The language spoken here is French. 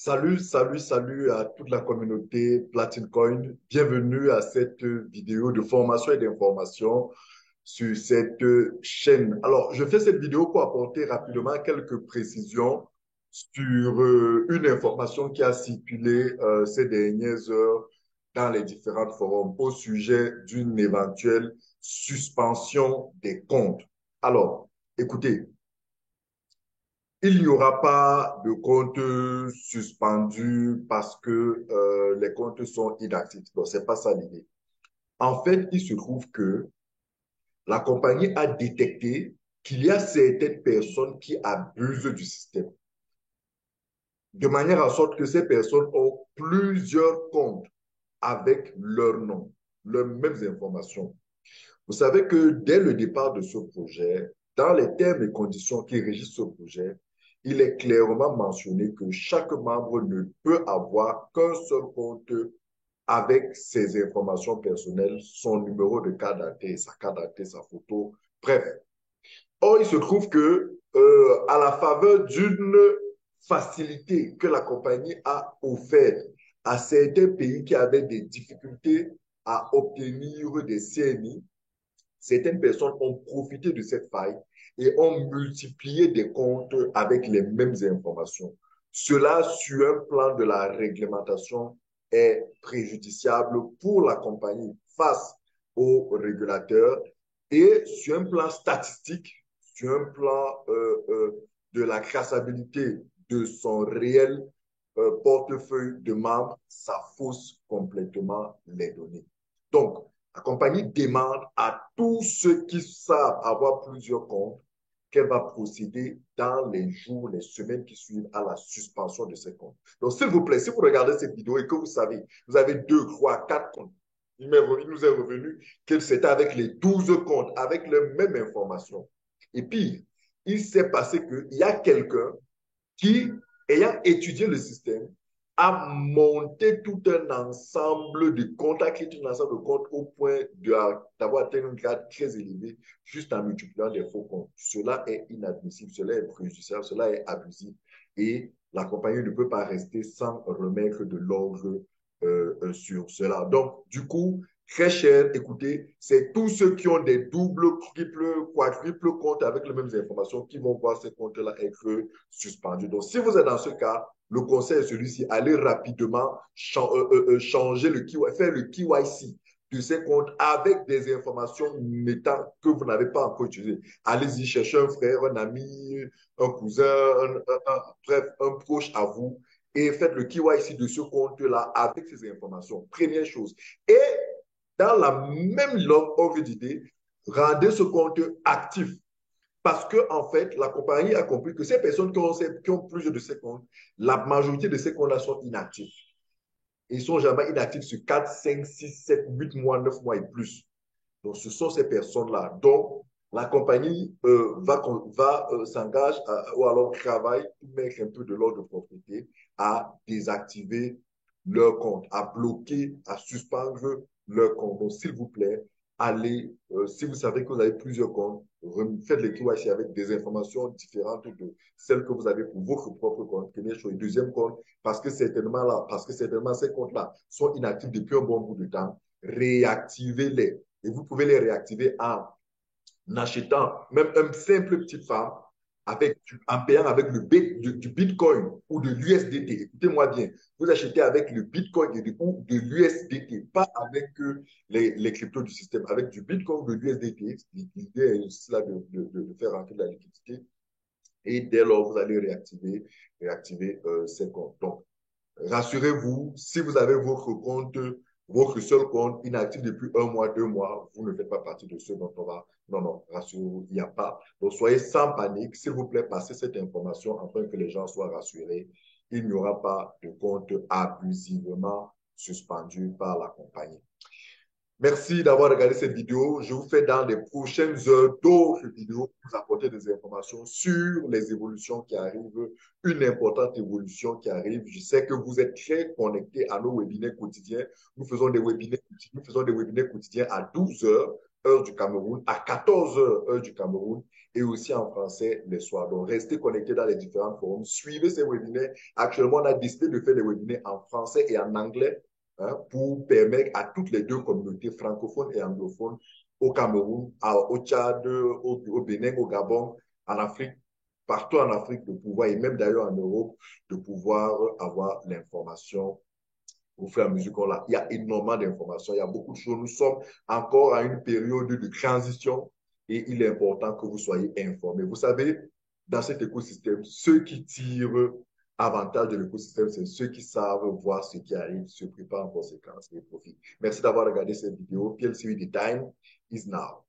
Salut à toute la communauté Platine Coin. Bienvenue à cette vidéo de formation et d'information sur cette chaîne. Alors, je fais cette vidéo pour apporter rapidement quelques précisions sur une information qui a circulé ces dernières heures dans les différents forums au sujet d'une éventuelle suspension des comptes. Alors, écoutez, il n'y aura pas de compte suspendu parce que les comptes sont inactifs. Donc, c'est pas ça l'idée. En fait, il se trouve que la compagnie a détecté qu'il y a certaines personnes qui abusent du système, de manière à sorte que ces personnes ont plusieurs comptes avec leur nom, leurs mêmes informations. Vous savez que dès le départ de ce projet, dans les termes et conditions qui régissent ce projet, il est clairement mentionné que chaque membre ne peut avoir qu'un seul compte avec ses informations personnelles, son numéro de carte d'identité, sa photo, bref. Or, il se trouve que, à la faveur d'une facilité que la compagnie a offerte à certains pays qui avaient des difficultés à obtenir des CNI, certaines personnes ont profité de cette faille et ont multiplié des comptes avec les mêmes informations. Cela, sur un plan de la réglementation, est préjudiciable pour la compagnie face aux régulateurs et sur un plan statistique, sur un plan de la traçabilité de son réel portefeuille de membres, ça fausse complètement les données. Donc, la compagnie demande à tous ceux qui savent avoir plusieurs comptes qu'elle va procéder dans les jours, les semaines qui suivent à la suspension de ces comptes. Donc, s'il vous plaît, si vous regardez cette vidéo et que vous savez, vous avez 2, 3, 4 comptes, il nous est revenu que c'était avec les 12 comptes, avec les mêmes informations. Et puis, il s'est passé qu'il y a quelqu'un qui, ayant étudié le système, a monté tout un ensemble de comptes, a créé tout un ensemble de comptes au point d'avoir atteint un grade très élevé juste en multipliant des faux comptes. Cela est inadmissible, cela est préjudiciable, cela est abusif et la compagnie ne peut pas rester sans remettre de l'ordre sur cela. Donc, du coup, très cher, écoutez, c'est tous ceux qui ont des doubles, triples, quadruples comptes avec les mêmes informations qui vont voir ces comptes-là être suspendus. Donc, si vous êtes dans ce cas, le conseil est celui-ci, allez rapidement changer le KYC, faire le KYC de ces comptes avec des informations mettant que vous n'avez pas encore utilisées. Allez-y, cherchez un frère, un ami, un cousin, bref, un proche à vous et faites le KYC de ce compte-là avec ces informations. Première chose. Et dans la même ordre d'idée, rendez ce compte actif. Parce que, en fait, la compagnie a compris que ces personnes qui ont plusieurs de ces comptes, la majorité de ces comptes-là sont inactifs. Ils sont jamais inactifs sur 4, 5, 6, 7, 8 mois, 9 mois et plus. Donc, ce sont ces personnes-là. Donc, la compagnie s'engage ou alors travaille pour mettre un peu de l'ordre de propriété à désactiver leur compte, à bloquer, à suspendre leur compte. Donc, s'il vous plaît, allez, si vous savez que vous avez plusieurs comptes, faites les KYC avec des informations différentes de celles que vous avez pour votre propre compte, première chose. Et deuxième compte, parce que certainement ces comptes-là sont inactifs depuis un bon bout de temps, réactivez-les. Et vous pouvez les réactiver en achetant même un simple petit farm en payant avec du Bitcoin ou de l'USDT. Écoutez-moi bien, vous achetez avec le Bitcoin ou de l'USDT, pas avec les cryptos du système, avec du Bitcoin ou de l'USDT. L'idée est aussi là de faire rentrer de la liquidité et dès lors, vous allez réactiver ces comptes. Donc, rassurez-vous, si vous avez votre seul compte inactif depuis un mois, 2 mois, vous ne faites pas partie de ceux dont on va. Non, non, rassurez-vous, il n'y a pas. Donc, soyez sans panique. S'il vous plaît, passez cette information afin que les gens soient rassurés. Il n'y aura pas de compte abusivement suspendu par la compagnie. Merci d'avoir regardé cette vidéo. Je vous fais dans les prochaines heures d'autres vidéos pour vous apporter des informations sur les évolutions qui arrivent, une importante évolution qui arrive. Je sais que vous êtes très connectés à nos webinaires quotidiens. Nous faisons des webinaires quotidiens à 12 heures, heure du Cameroun, à 14 heures, heure du Cameroun, et aussi en français les soirs. Donc, restez connectés dans les différents forums. Suivez ces webinaires. Actuellement, on a décidé de faire des webinaires en français et en anglais hein, pour permettre à toutes les deux communautés francophones et anglophones au Cameroun, au Tchad, au Bénin, au Gabon, en Afrique, partout en Afrique, de pouvoir, et même d'ailleurs en Europe, de pouvoir avoir l'information au fur et à mesure qu'on l'a. Il y a énormément d'informations, il y a beaucoup de choses. Nous sommes encore à une période de transition et il est important que vous soyez informés. Vous savez, dans cet écosystème, ceux qui tirent avantage de l'écosystème, c'est ceux qui savent voir ce qui arrive, se préparent en conséquence et profitent. Merci d'avoir regardé cette vidéo. PLCD Time is now.